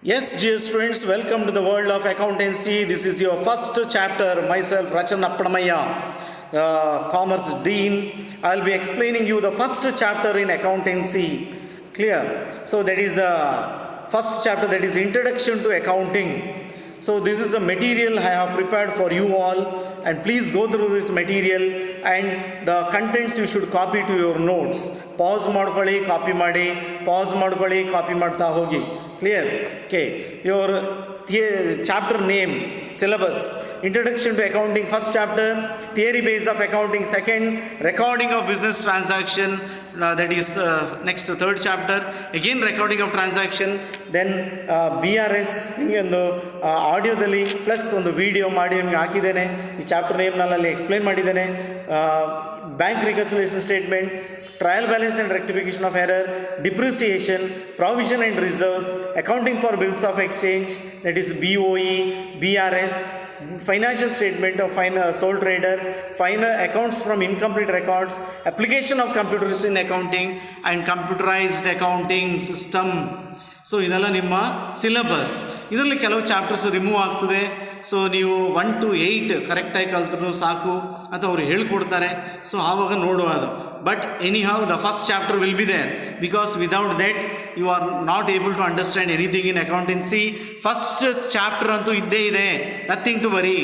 Yes, dear students, welcome to the world of accountancy. This is your first chapter. Myself, Rachan Appadamaya, Commerce Dean. I'll be explaining you the first chapter in accountancy. Clear? So that is first chapter, that is Introduction to Accounting. So this is a material I have prepared for you all, and please go through this material, and the contents you should copy to your notes. Pause ಮಾಡ್ಕೊಳ್ಳಿ, copy ಮಾಡಿ, pause ಮಾಡ್ಕೊಳ್ಳಿ, copy ಮಾಡ್ತಾ ಹೋಗಿ. Clear? Okay. Your chapter name, syllabus, Introduction to Accounting, first chapter, Theory base of Accounting, second, Recording of Business Transaction, that is next third chapter, again recording of transaction, then BRS ನಿಮಗೆ ಒಂದು ಆಡಿಯೋದಲ್ಲಿ plus ಒಂದು video ಮಾಡಿ ನಿಮಗೆ ಹಾಕಿದ್ದೇನೆ. ಈ chapter ನೇಮ್ನಲ್ಲಿ explain ಮಾಡಿದ್ದೇನೆ. Bank reconciliation statement, trial balance and rectification of error, depreciation, provision and reserves, accounting for bills of exchange, that is BOE, BRS, financial statement of sole trader, final accounts from incomplete records, application of computers in accounting and computerized accounting system. So ಇದೆಲ್ಲ ನಿಮ್ಮ syllabus. ಇದರಲ್ಲಿ ಕೆಲವು chapters remove ಆಗ್ತದೆ. So ನೀವು 1 to 8 ಕರೆಕ್ಟಾಗಿ ಕಲ್ತ್ರೂ ಸಾಕು, ಅಥವಾ ಅವ್ರು ಹೇಳ್ಕೊಡ್ತಾರೆ. ಸೊ ಆವಾಗ ನೋಡುವ ಅದು. But anyhow the first chapter will be there, because without that you are not able to understand anything in accountancy. First chapter ಅಂತೂ ಇದ್ದೇ ಇದೆ, ನಥಿಂಗ್ ಟು ವರಿ.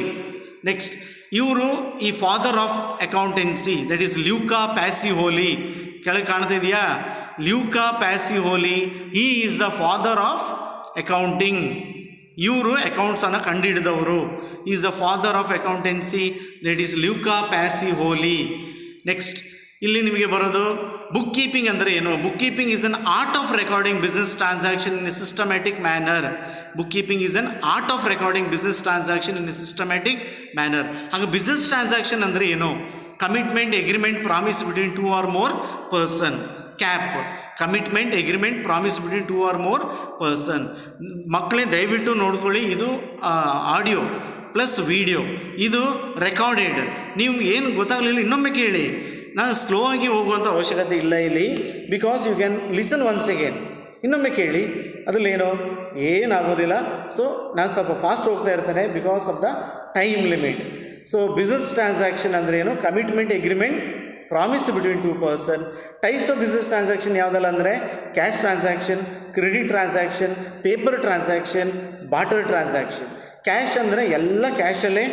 ನೆಕ್ಸ್ಟ್, ಇವರು ಈ father of accountancy, that is Luca Pacioli. ಕೆಳಗೆ ಕಾಣ್ತಾ ಇದೆಯಾ? Luca Pacioli, he is the father of accounting. ಇವರು ಅಕೌಂಟ್ಸನ್ನು ಕಂಡುಹಿಡಿದವರು. Is the father of accountancy, that is Luca Pacioli. Next, ಇಲ್ಲಿ ನಿಮಗೆ ಬರೋದು ಬುಕ್ ಕೀಪಿಂಗ್ ಅಂದರೆ ಏನು? Book keeping is an art of recording business transaction in a systematic manner. Book keeping is an art of recording business transaction in a systematic manner. ಹಾಗೆ business transaction ಅಂದರೆ ಏನು? Commitment, agreement, promise between 2 or more person. Cap, commitment, agreement, promise between 2 or more person. ಮಕ್ಕಳೇ ದಯವಿಟ್ಟು ನೋಡ್ಕೊಳ್ಳಿ, ಇದು audio plus video, ಇದು recorded. ನೀವು ಏನು ಗೊತ್ತಾಗಲಿಲ್ಲ ಇನ್ನೊಮ್ಮೆ ಕೇಳಿ. ನಾನು ಸ್ಲೋ ಆಗಿ ಹೋಗುವಂಥ ಅವಶ್ಯಕತೆ ಇಲ್ಲ ಇಲ್ಲಿ, because you can listen once again. ಇನ್ನೊಮ್ಮೆ ಕೇಳಿ, ಅದರಲ್ಲೇನೋ ಏನಾಗೋದಿಲ್ಲ. ಸೊ ನಾನು ಸ್ವಲ್ಪ ಫಾಸ್ಟ್ ಹೋಗ್ತಾ ಇರ್ತೇನೆ because of the time limit. So business transaction ಅಂದರೆ ಏನು? Commitment, agreement, promise between 2 person. Types of business transaction ಯಾವುದಲ್ಲ ಅಂದರೆ cash transaction, credit transaction, paper transaction, barter transaction. Cash ಅಂದರೆ ಎಲ್ಲ ಕ್ಯಾಶಲ್ಲೇ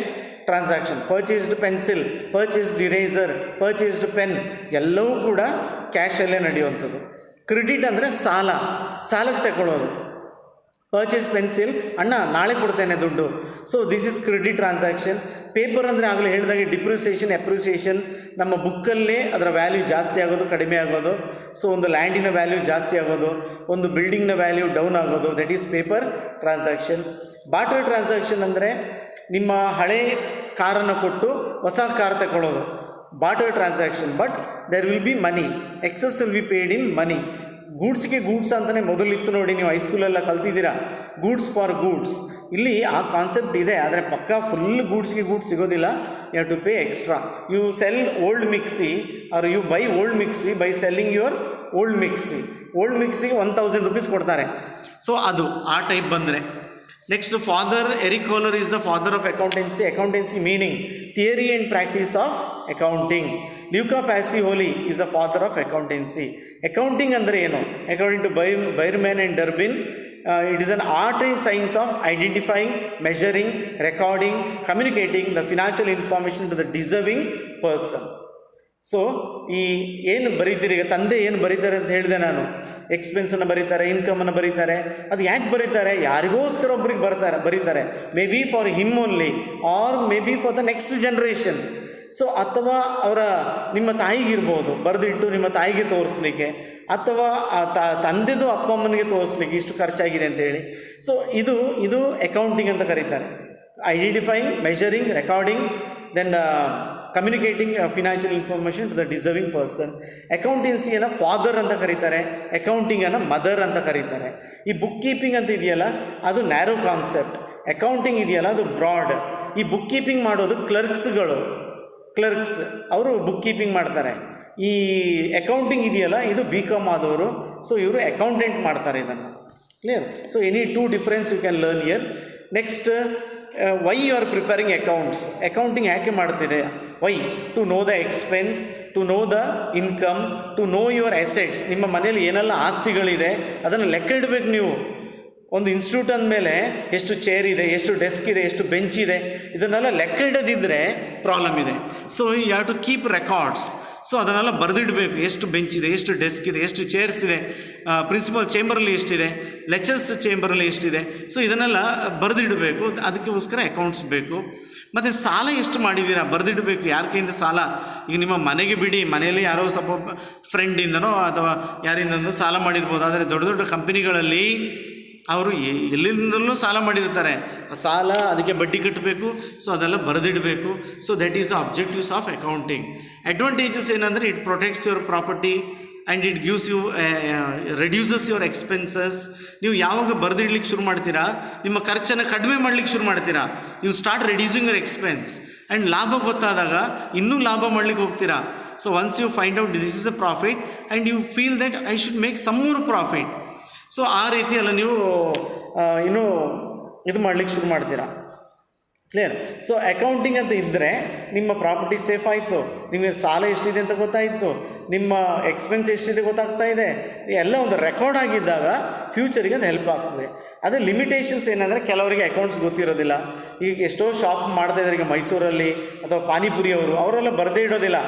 transaction. Purchased pencil, purchased eraser, purchased pen ಎಲ್ಲವೂ ಕೂಡ ಕ್ಯಾಶಲ್ಲೇ ನಡೆಯುವಂಥದ್ದು. Credit ಅಂದರೆ ಸಾಲಕ್ಕೆ ತಗೊಳ್ಳೋದು. ಪರ್ಚೇಸ್ ಪೆನ್ಸಿಲ್, ಅಣ್ಣ ನಾಳೆ ಕೊಡ್ತೇನೆ ದುಡ್ಡು. So this is credit transaction. Paper ಅಂದರೆ ಆಗಲೇ ಹೇಳಿದಾಗೆ ಡಿಪ್ರಿಸಿಯೇಷನ್, ಎಪ್ರಿಸಿಯೇಷನ್, ನಮ್ಮ ಬುಕ್ಕಲ್ಲೇ ಅದರ ವ್ಯಾಲ್ಯೂ ಜಾಸ್ತಿ ಆಗೋದು, ಕಡಿಮೆ ಆಗೋದು. ಸೊ ಒಂದು ಲ್ಯಾಂಡಿನ ವ್ಯಾಲ್ಯೂ ಜಾಸ್ತಿ ಆಗೋದು, ಒಂದು ಬಿಲ್ಡಿಂಗ್ನ ವ್ಯಾಲ್ಯೂ ಡೌನ್ ಆಗೋದು, that is paper transaction. Barter transaction ಅಂದರೆ ನಿಮ್ಮ ಹಳೆ ಕಾರನ್ನು ಕೊಟ್ಟು ಹೊಸ ಕಾರ್ ತಗೊಳ್ಳೋದು, barter transaction. But there will be money, excess will be paid in money. ಗೂಡ್ಸ್ಗೆ ಗೂಡ್ಸ್ ಅಂತಲೇ ಮೊದಲಿತ್ತು ನೋಡಿ, ನೀವು ಹೈಸ್ಕೂಲೆಲ್ಲ ಕಲ್ತಿದ್ದೀರಾ, ಗೂಡ್ಸ್ ಫಾರ್ ಗೂಡ್ಸ್. ಇಲ್ಲಿ ಆ ಕಾನ್ಸೆಪ್ಟ್ ಇದೆ, ಆದರೆ ಪಕ್ಕಾ ಫುಲ್ ಗೂಡ್ಸ್ಗೆ ಗೂಡ್ಸ್ ಸಿಗೋದಿಲ್ಲ. You have to pay extra. You sell old mixie or you buy old mixie by selling your old mixie. Old ಮಿಕ್ಸಿಗೆ 1000 rupees ಕೊಡ್ತಾರೆ. ಸೊ ಅದು ಆ ಟೈಪ್ ಬಂದರೆ. Next, father Eric Kohler is the father of accountancy. Accountancy meaning theory and practice of accounting. Luca Pacioli is the father of accountancy. Accounting ಅಂದರೆ ಏನು? According to Bierman and Durbin, it is an art and science of identifying, measuring, recording, communicating the financial information to the deserving person. So ಈ ಏನು ಬರೀತೀರಿ, ಈಗ ತಂದೆ ಏನು ಬರೀತಾರೆ ಅಂತ ಹೇಳಿದೆ ನಾನು, ಎಕ್ಸ್ಪೆನ್ಸನ್ನು ಬರೀತಾರೆ, ಇನ್ಕಮನ್ನು ಬರೀತಾರೆ. ಅದು ಯಾಕೆ ಬರೀತಾರೆ? ಯಾರಿಗೋಸ್ಕರ ಒಬ್ರಿಗೆ ಬರೀತಾರೆ. Maybe for him only or maybe for the next generation. So ಅಥವಾ ಅವರ ನಿಮ್ಮ ತಾಯಿಗಿರ್ಬೋದು ಬರೆದಿಟ್ಟು ನಿಮ್ಮ ತಾಯಿಗೆ ತೋರಿಸ್ಲಿಕ್ಕೆ, ಅಥವಾ ತಂದೆದು ಅಪ್ಪ ಅಮ್ಮನಿಗೆ ತೋರಿಸ್ಲಿಕ್ಕೆ ಇಷ್ಟು ಖರ್ಚಾಗಿದೆ ಅಂತೇಳಿ. ಸೊ ಇದು ಅಕೌಂಟಿಂಗ್ ಅಂತ ಕರೀತಾರೆ. Identifying, measuring, recording, then communicating financial information to the deserving person. ಅಕೌಂಟೆನ್ಸಿಯನ್ನು ಫಾದರ್ ಅಂತ ಕರೀತಾರೆ, ಅಕೌಂಟಿಂಗನ್ನು ಮದರ್ ಅಂತ ಕರೀತಾರೆ. ಈ ಬುಕ್ ಕೀಪಿಂಗ್ ಅಂತ ಇದೆಯಲ್ಲ, ಅದು ನ್ಯಾರೋ ಕಾನ್ಸೆಪ್ಟ್. ಅಕೌಂಟಿಂಗ್ ಇದೆಯಲ್ಲ, ಅದು ಬ್ರಾಡ್. ಈ ಬುಕ್ ಕೀಪಿಂಗ್ ಮಾಡೋದು ಕ್ಲರ್ಕ್ಸ್, ಅವರು ಬುಕ್ ಕೀಪಿಂಗ್ ಮಾಡ್ತಾರೆ. ಈ ಅಕೌಂಟಿಂಗ್ ಇದೆಯಲ್ಲ, ಇದು BCom ಆದವರು. ಸೊ ಇವರು ಅಕೌಂಟೆಂಟ್ ಮಾಡ್ತಾರೆ ಇದನ್ನು. Clear? So any two difference you can learn here. Next, why you are preparing accounts? Accounting ಯಾಕೆ ಮಾಡ್ತೀರಿ? Why? To know the expense, to know the income, to know your assets. ನಿಮ್ಮ ಮನೇಲಿ ಏನೆಲ್ಲ ಆಸ್ತಿಗಳಿದೆ ಅದನ್ನು ಲೆಕ್ಕ ಇಡಬೇಕು ನೀವು. ಒಂದು ಇನ್ಸ್ಟಿಟ್ಯೂಟ್ ಅಂದಮೇಲೆ ಎಷ್ಟು ಚೇರ್ ಇದೆ, ಎಷ್ಟು ಡೆಸ್ಕ್ ಇದೆ, ಎಷ್ಟು ಬೆಂಚ್ ಇದೆ, ಇದನ್ನೆಲ್ಲ ಲೆಕ್ಕ ಇಡದಿದ್ದರೆ ಪ್ರಾಬ್ಲಮ್ ಇದೆ. So you have to keep records. So ಅದನ್ನೆಲ್ಲ ಬರೆದಿಡಬೇಕು. ಎಷ್ಟು ಬೆಂಚ್ ಇದೆ, ಎಷ್ಟು ಡೆಸ್ಕ್ ಇದೆ, ಎಷ್ಟು ಚೇರ್ಸ್ ಇದೆ, ಪ್ರಿನ್ಸಿಪಲ್ ಚೇಂಬರಲ್ಲಿ ಎಷ್ಟಿದೆ, ಲೆಕ್ಚರ್ಸ್ ಚೇಂಬರಲ್ಲಿ ಎಷ್ಟಿದೆ. ಸೊ ಇದನ್ನೆಲ್ಲ ಬರೆದಿಡಬೇಕು. ಅದಕ್ಕೋಸ್ಕರ ಅಕೌಂಟ್ಸ್ ಬೇಕು. ಮತ್ತು ಸಾಲ ಎಷ್ಟು ಮಾಡಿದ್ದೀರಾ ಬರೆದಿಡಬೇಕು. ಯಾರ ಕೈಯಿಂದ ಸಾಲ, ಈಗ ನಿಮ್ಮ ಮನೆಗೆ ಬಿಡಿ, ಮನೆಯಲ್ಲಿ ಯಾರೋ ಸ್ವಲ್ಪ ಫ್ರೆಂಡಿಂದನೋ ಅಥವಾ ಯಾರಿಂದನೋ ಸಾಲ ಮಾಡಿರ್ಬೋದು. ಆದರೆ ದೊಡ್ಡ ದೊಡ್ಡ ಕಂಪನಿಗಳಲ್ಲಿ ಅವರು ಎಲ್ಲಿಂದಲೂ ಸಾಲ ಮಾಡಿರ್ತಾರೆ. ಸಾಲ ಅದಕ್ಕೆ ಬಡ್ಡಿ ಕಟ್ಟಬೇಕು. ಸೊ ಅದೆಲ್ಲ ಬರೆದಿಡಬೇಕು. So that is the objectives of accounting. Advantages ಏನಂದರೆ it protects your property and it gives you reduces your expenses. ನೀವು ಯಾವಾಗ ಬರೆದಿಡ್ಲಿಕ್ಕೆ ಶುರು ಮಾಡ್ತೀರಾ, ನಿಮ್ಮ ಖರ್ಚನ್ನು ಕಡಿಮೆ ಮಾಡಲಿಕ್ಕೆ ಶುರು ಮಾಡ್ತೀರಾ. You start reducing your expense and ಲಾಭ ಗೊತ್ತಾದಾಗ ಇನ್ನೂ ಲಾಭ ಮಾಡಲಿಕ್ಕೆ ಹೋಗ್ತೀರಾ. So once you find out this is a profit and you feel that I should make some more profit. So ಆ ರೀತಿಯೆಲ್ಲ ನೀವು ಇನ್ನೂ ಇದು ಮಾಡಲಿಕ್ಕೆ ಶುರು ಮಾಡ್ತೀರಾ. ಕ್ಲಿಯರ್? ಸೊ ಅಕೌಂಟಿಂಗ್ ಅಂತ ಇದ್ದರೆ ನಿಮ್ಮ ಪ್ರಾಪರ್ಟಿ ಸೇಫ್ ಆಯಿತು, ನಿಮಗೆ ಸಾಲ ಎಷ್ಟಿದೆ ಅಂತ ಗೊತ್ತಾಯಿತು, ನಿಮ್ಮ ಎಕ್ಸ್ಪೆನ್ಸ್ ಎಷ್ಟಿದೆ ಗೊತ್ತಾಗ್ತಾ ಇದೆ. ಎಲ್ಲ ಒಂದು ರೆಕಾರ್ಡ್ ಆಗಿದ್ದಾಗ ಫ್ಯೂಚರಿಗೆ ಅದು ಹೆಲ್ಪ್ ಆಗ್ತದೆ. ಅದೇ ಲಿಮಿಟೇಷನ್ಸ್ ಏನಂದರೆ ಕೆಲವರಿಗೆ ಅಕೌಂಟ್ಸ್ ಗೊತ್ತಿರೋದಿಲ್ಲ. ಈಗ ಎಷ್ಟೋ ಶಾಪ್ ಮಾಡ್ತಾಯಿದ್ದಾರೆ, ಈಗ ಮೈಸೂರಲ್ಲಿ ಅಥವಾ ಪಾನಿಪುರಿಯವರು, ಅವರೆಲ್ಲ ಬರದೇ ಇಡೋದಿಲ್ಲ.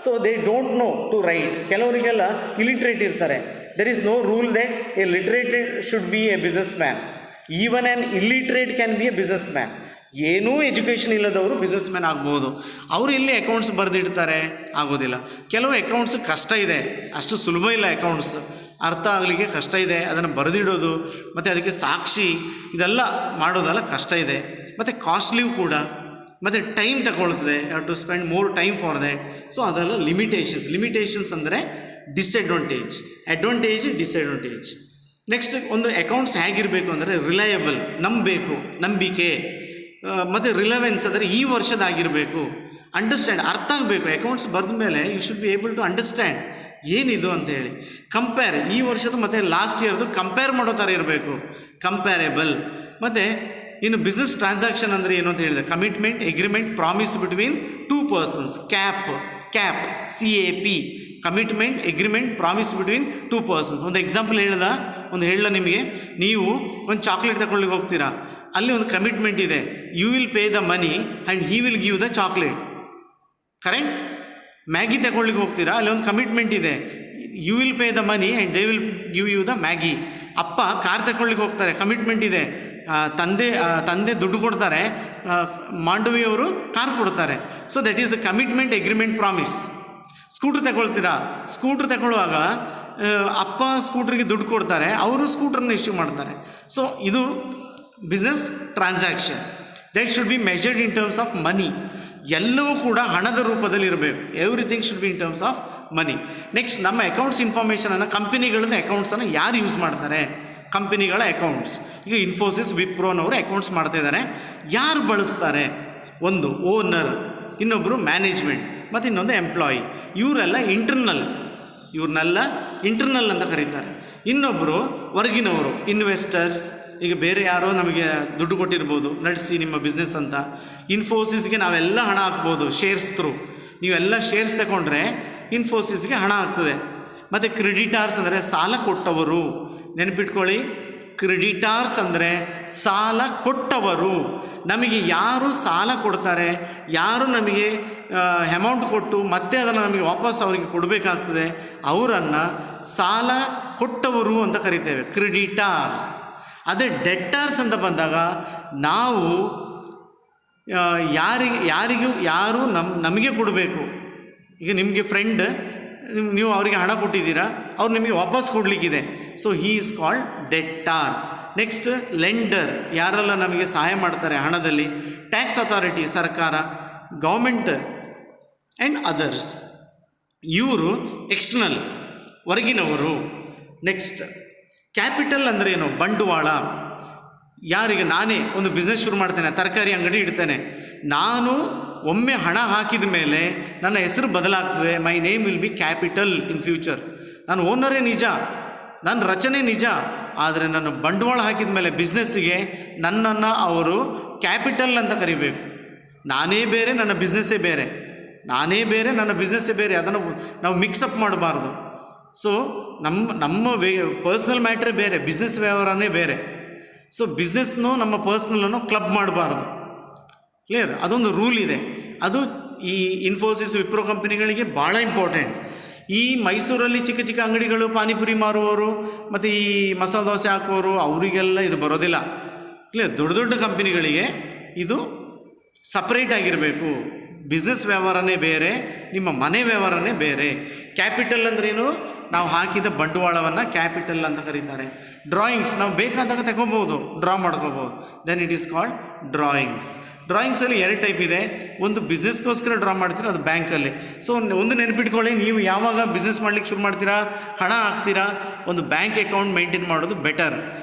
So they don't know to write. ಕೆಲವರಿಗೆಲ್ಲ ಇಲಿಟ್ರೇಟ್ ಇರ್ತಾರೆ. There is no rule that a literated should be a business man. Even an illiterate can be a business man. ಏನೂ ಎಜುಕೇಷನ್ ಇಲ್ಲದವರು ಬಿಸ್ನೆಸ್ ಮ್ಯಾನ್ ಆಗ್ಬೋದು. ಅವರು ಇಲ್ಲಿ ಅಕೌಂಟ್ಸ್ ಬರೆದಿಡ್ತಾರೆ, ಆಗೋದಿಲ್ಲ. ಕೆಲವು accounts ಕಷ್ಟ ಇದೆ, ಅಷ್ಟು ಸುಲಭ ಇಲ್ಲ. ಅಕೌಂಟ್ಸ್ ಅರ್ಥ ಆಗಲಿಕ್ಕೆ ಕಷ್ಟ ಇದೆ. ಅದನ್ನು ಬರೆದಿಡೋದು ಮತ್ತು ಅದಕ್ಕೆ ಸಾಕ್ಷಿ ಇದೆಲ್ಲ ಮಾಡೋದೆಲ್ಲ ಕಷ್ಟ ಇದೆ. ಮತ್ತು ಕಾಸ್ಟ್ಲಿಯೂ ಕೂಡ, ಮತ್ತು ಟೈಮ್ ತಗೊಳ್ತದೆ. You have to spend more time for that. So ಅದೆಲ್ಲ ಲಿಮಿಟೇಷನ್ಸ್ ಅಂದರೆ ಡಿಸ್ಅಡ್ವಾಂಟೇಜ್, ಅಡ್ವಾಂಟೇಜ್, ಡಿಸ್ಅಡ್ವಾಂಟೇಜ್. ನೆಕ್ಸ್ಟ್, ಒಂದು ಅಕೌಂಟ್ಸ್ ಹೇಗಿರಬೇಕು ಅಂದರೆ ರಿಲಯಬಲ್, ನಂಬಿಕೆ, ಮತ್ತು ರಿಲೆವೆನ್ಸ್ ಅಂದರೆ ಈ ವರ್ಷದಾಗಿರಬೇಕು. ಅಂಡರ್ಸ್ಟ್ಯಾಂಡ್, ಅರ್ಥ ಆಗಬೇಕು. ಅಕೌಂಟ್ಸ್ ಬರೆದ ಮೇಲೆ you should be able to understand ಏನಿದು ಅಂತೇಳಿ. ಕಂಪೇರ್, ಈ ವರ್ಷದ ಮತ್ತು ಲಾಸ್ಟ್ ಇಯರ್ದು ಕಂಪೇರ್ ಮಾಡೋ ಥರ ಇರಬೇಕು, ಕಂಪ್ಯಾರೇಬಲ್. ಮತ್ತು ಇನ್ನು ಬಿಸ್ನೆಸ್ ಟ್ರಾನ್ಸಾಕ್ಷನ್ ಅಂದರೆ ಏನು ಅಂತ ಹೇಳಿದೆ, commitment, agreement, promise between two persons. CAP, CAP, commitment, agreement, promise between two persons. ಒಂದು ಎಕ್ಸಾಂಪಲ್ ಹೇಳ ನಿಮಗೆ. ನೀವು ಒಂದು ಚಾಕ್ಲೇಟ್ ತಗೊಳ್ಳಿಕ್ಕೆ ಹೋಗ್ತೀರಾ, ಅಲ್ಲಿ ಒಂದು ಕಮಿಟ್ಮೆಂಟ್ ಇದೆ. You will pay the money and he will give the chocolate. Correct? Maggi ತಗೊಳ್ಳಿಕ್ಕೆ ಹೋಗ್ತೀರಾ, ಅಲ್ಲಿ ಒಂದು ಕಮಿಟ್ಮೆಂಟ್ ಇದೆ. You will pay the money and they will give you the Maggi. ಅಪ್ಪ ಕಾರ್ ತಗೊಳ್ಳಿಕ್ಕೆ ಹೋಗ್ತಾರೆ, ಕಮಿಟ್ಮೆಂಟ್ ಇದೆ. ತಂದೆ ದುಡ್ಡು ಕೊಡ್ತಾರೆ, ಮಾಂಡವಿಯವರು ಕಾರ್ ಕೊಡ್ತಾರೆ. So that is a commitment, agreement, promise. Scooter ತಗೊಳ್ಳುವಾಗ ಅಪ್ಪ ಸ್ಕೂಟ್ರಿಗೆ ದುಡ್ಡು ಕೊಡ್ತಾರೆ, ಅವರು ಸ್ಕೂಟ್ರನ್ನ ಇಶ್ಯೂ ಮಾಡ್ತಾರೆ. ಸೊ ಇದು business transaction. That should be measured in terms of money. ಎಲ್ಲವೂ ಕೂಡ ಹಣದ ರೂಪದಲ್ಲಿ ಇರಬೇಕು. Everything should be in terms of money. Next, ನಮ್ಮ ಅಕೌಂಟ್ಸ್ ಇನ್ಫಾರ್ಮೇಷನನ್ನು, ಕಂಪನಿಗಳದ್ದು ಅಕೌಂಟ್ಸನ್ನು ಯಾರು ಯೂಸ್ ಮಾಡ್ತಾರೆ? ಕಂಪನಿಗಳ ಅಕೌಂಟ್ಸ್. ಈಗ ಇನ್ಫೋಸಿಸ್, ವಿಪ್ರೋನವರು ಅಕೌಂಟ್ಸ್ ಮಾಡ್ತಾಯಿದ್ದಾರೆ. ಯಾರು ಬಳಸ್ತಾರೆ? ಒಂದು ಓನರ್, ಇನ್ನೊಬ್ಬರು ಮ್ಯಾನೇಜ್ಮೆಂಟ್, ಮತ್ತು ಇನ್ನೊಂದು ಎಂಪ್ಲಾಯಿ. ಇವರೆಲ್ಲ ಇವ್ರನ್ನೆಲ್ಲ ಇಂಟರ್ನಲ್ ಅಂತ ಕರೀತಾರೆ. ಇನ್ನೊಬ್ಬರು ಹೊರಗಿನವರು, ಇನ್ವೆಸ್ಟರ್ಸ್. ಈಗ ಬೇರೆ ಯಾರೋ ನಮಗೆ ದುಡ್ಡು ಕೊಟ್ಟಿರ್ಬೋದು, ನಡೆಸಿ ನಿಮ್ಮ ಬಿಸ್ನೆಸ್ ಅಂತ. ಇನ್ಫೋಸಿಸ್ಗೆ ನಾವೆಲ್ಲ ಹಣ ಹಾಕ್ಬೋದು ಶೇರ್ಸ್ ಥ್ರೂ. ನೀವೆಲ್ಲ ಶೇರ್ಸ್ ತಗೊಂಡ್ರೆ ಇನ್ಫೋಸಿಸ್ಗೆ ಹಣ ಆಗ್ತದೆ. ಮತ್ತು ಕ್ರೆಡಿಟಾರ್ಸ್ ಅಂದರೆ ಸಾಲ ಕೊಟ್ಟವರು. ನೆನಪಿಟ್ಕೊಳ್ಳಿ, ಕ್ರೆಡಿಟಾರ್ಸ್ ಅಂದರೆ ಸಾಲ ಕೊಟ್ಟವರು. ನಮಗೆ ಯಾರು ಸಾಲ ಕೊಡ್ತಾರೆ, ಯಾರು ನಮಗೆ ಅಮೌಂಟ್ ಕೊಟ್ಟು ಮತ್ತೆ ಅದನ್ನು ನಮಗೆ ವಾಪಸ್ ಅವರಿಗೆ ಕೊಡಬೇಕಾಗ್ತದೆ, ಅವರನ್ನು ಸಾಲ ಕೊಟ್ಟವರು ಅಂತ ಕರಿತೇವೆ, ಕ್ರೆಡಿಟಾರ್ಸ್. ಅದೇ ಡೆಟ್ಟಾರ್ಸ್ ಅಂತ ಬಂದಾಗ ನಾವು ಯಾರು ನಮಗೆ ಕೊಡಬೇಕು. ಈಗ ನಿಮಗೆ ಫ್ರೆಂಡ್, ನೀವು ಅವರಿಗೆ ಹಣ ಕೊಟ್ಟಿದ್ದೀರಾ, ಅವ್ರು ನಿಮಗೆ ವಾಪಸ್ ಕೊಡಲಿಕ್ಕಿದೆ. So he is called debtor. Next, lender, ಯಾರೆಲ್ಲ ನಮಗೆ ಸಹಾಯ ಮಾಡ್ತಾರೆ ಹಣದಲ್ಲಿ. ಟ್ಯಾಕ್ಸ್ ಅಥಾರಿಟಿ, ಸರ್ಕಾರ, ಗೌರ್ಮೆಂಟ್ ಆ್ಯಂಡ್ ಅದರ್ಸ್. ಇವರು ಎಕ್ಸ್ಟರ್ನಲ್, ಹೊರಗಿನವರು. ನೆಕ್ಸ್ಟ್, ಕ್ಯಾಪಿಟಲ್ ಅಂದರೆ ಏನು? ಬಂಡವಾಳ. ಯಾರಿಗೆ? ನಾನೇ ಒಂದು ಬಿಸ್ನೆಸ್ ಶುರು ಮಾಡ್ತೇನೆ, ತರಕಾರಿ ಅಂಗಡಿ ಇಡ್ತೇನೆ. ನಾನು ಒಮ್ಮೆ ಹಣ ಹಾಕಿದ ಮೇಲೆ ನನ್ನ ಹೆಸರು ಬದಲಾಗ್ತದೆ. My name will be capital in future. ನಾನು ಓನರೇ ನಿಜ, ನನ್ನ ರಚನೆ ನಿಜ, ಆದರೆ ನಾನು ಬಂಡವಾಳ ಹಾಕಿದ ಮೇಲೆ ಬಿಸ್ನೆಸ್ಸಿಗೆ ನನ್ನನ್ನು ಅವರು ಕ್ಯಾಪಿಟಲ್ ಅಂತ ಕರಿಬೇಕು. ನಾನೇ ಬೇರೆ, ನನ್ನ ಬಿಸ್ನೆಸ್ಸೇ ಬೇರೆ. ನಾನೇ ಬೇರೆ, ನನ್ನ ಬಿಸ್ನೆಸ್ಸೇ ಬೇರೆ. ಅದನ್ನು ನಾವು ಮಿಕ್ಸಪ್ ಮಾಡಬಾರ್ದು. ಸೊ ನಮ್ಮ ಪರ್ಸ್ನಲ್ ಮ್ಯಾಟ್ರೇ ಬೇರೆ, ಬಿಸ್ನೆಸ್ ವ್ಯವಹಾರನೇ ಬೇರೆ. ಸೊ ಬಿಸ್ನೆಸ್ನು ನಮ್ಮ ಪರ್ಸ್ನಲನ್ನು ಕ್ಲಬ್ ಮಾಡಬಾರ್ದು. ಕ್ಲಿಯರ್? ಅದೊಂದು ರೂಲ್ ಇದೆ. ಅದು ಈ ಇನ್ಫೋಸಿಸ್, ವಿಪ್ರೋ ಕಂಪ್ನಿಗಳಿಗೆ ಭಾಳ ಇಂಪಾರ್ಟೆಂಟ್. ಈ ಮೈಸೂರಲ್ಲಿ ಚಿಕ್ಕ ಚಿಕ್ಕ ಅಂಗಡಿಗಳು, ಪಾನಿಪುರಿ ಮಾರುವವರು ಮತ್ತು ಈ ಮಸಾಲೆ ದೋಸೆ ಹಾಕುವವರು, ಅವರಿಗೆಲ್ಲ ಇದು ಬರೋದಿಲ್ಲ. ಕ್ಲಿಯರ್? ದೊಡ್ಡ ದೊಡ್ಡ ಕಂಪ್ನಿಗಳಿಗೆ ಇದು ಸಪ್ರೇಟ್ ಆಗಿರಬೇಕು. ಬಿಸ್ನೆಸ್ ವ್ಯವಹಾರನೇ ಬೇರೆ, ನಿಮ್ಮ ಮನೆ ವ್ಯವಹಾರನೇ ಬೇರೆ. ಕ್ಯಾಪಿಟಲ್ ಅಂದ್ರೇನು? ನಾವು ಹಾಕಿದ ಬಂಡವಾಳವನ್ನು ಕ್ಯಾಪಿಟಲ್ ಅಂತ ಕರೀತಾರೆ. ಡ್ರಾಯಿಂಗ್ಸ್ ನಾವು ಬೇಕಾದಾಗ ತಗೋಬೋದು, ಡ್ರಾ ಮಾಡ್ಕೋಬೋದು. Then it is called drawings. ಡ್ರಾಯಿಂಗ್ಸಲ್ಲಿ 2 ಟೈಪ್ ಇದೆ. ಒಂದು ಬಿಸ್ನೆಸ್ಗೋಸ್ಕರ ಡ್ರಾ ಮಾಡ್ತೀರಾ, ಅದು ಬ್ಯಾಂಕಲ್ಲಿ. ಸೊ ಒಂದು ನೆನಪಿಟ್ಕೊಳ್ಳಿ, ನೀವು ಯಾವಾಗ ಬಿಸ್ನೆಸ್ ಮಾಡ್ಲಿಕ್ಕೆ ಶುರು ಮಾಡ್ತೀರಾ, ಹಣ ಹಾಕ್ತೀರಾ, ಒಂದು ಬ್ಯಾಂಕ್ ಅಕೌಂಟ್ ಮೇಂಟೈನ್ ಮಾಡೋದು better.